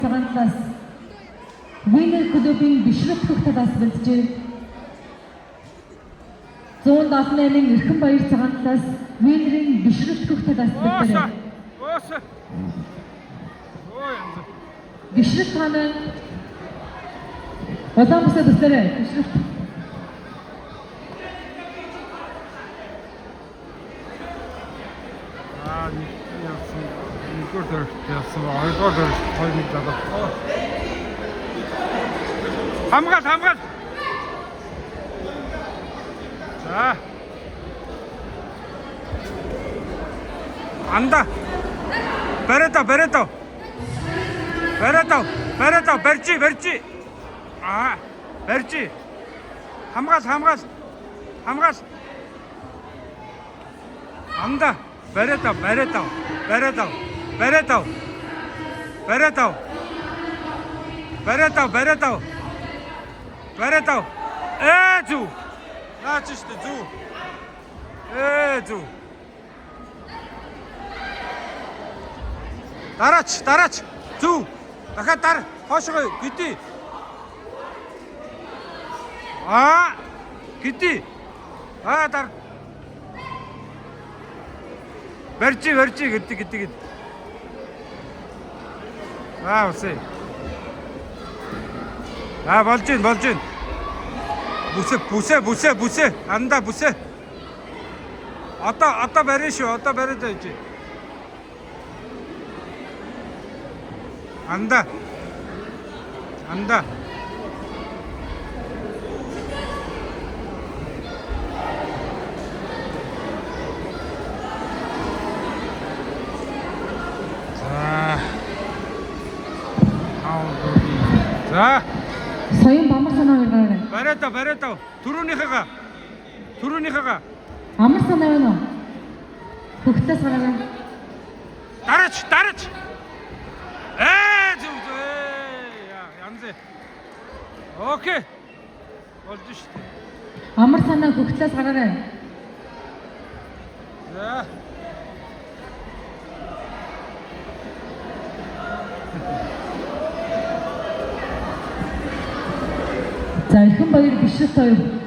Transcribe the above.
цагаанаас Winner клубын бишрэх бүх талаас бэлджээ. 178-ын Эрхэнбаяр цагаанаас Winner-ийн бишрэх бүх талаас бэлджээ. Бишрэх хааны Улаан бүсээ бүслээрээ бишрэх. Никогда яасан айгоор хоёрыг дадаг. Хамгаал. За. Анда. Барето. Барчи. Барчи. Хамгаал. Анда. Барето. Зу. Наачиште зу. Зу. Дараач. Зу. Дахиад дар. Хоошгоо гидий. Гидий. Дар. Барчи гэдэг. Үсэ. Болж гин. Бүсэ. Анда бүсэ. Одоо барина шүү. Одоо бариад байж. Анда. За. Соён бамар санаа гаргаарай. Барето. Түрүүнийхээ. Амар санаа байна уу? Хөхтөөс гаргаарай. Дараач. Зүг. Янз. Окей. Болж шүү. Амар санаа хөхтөөс гаргаарай. За. За Эрхэнбаяр бишрэх хоёр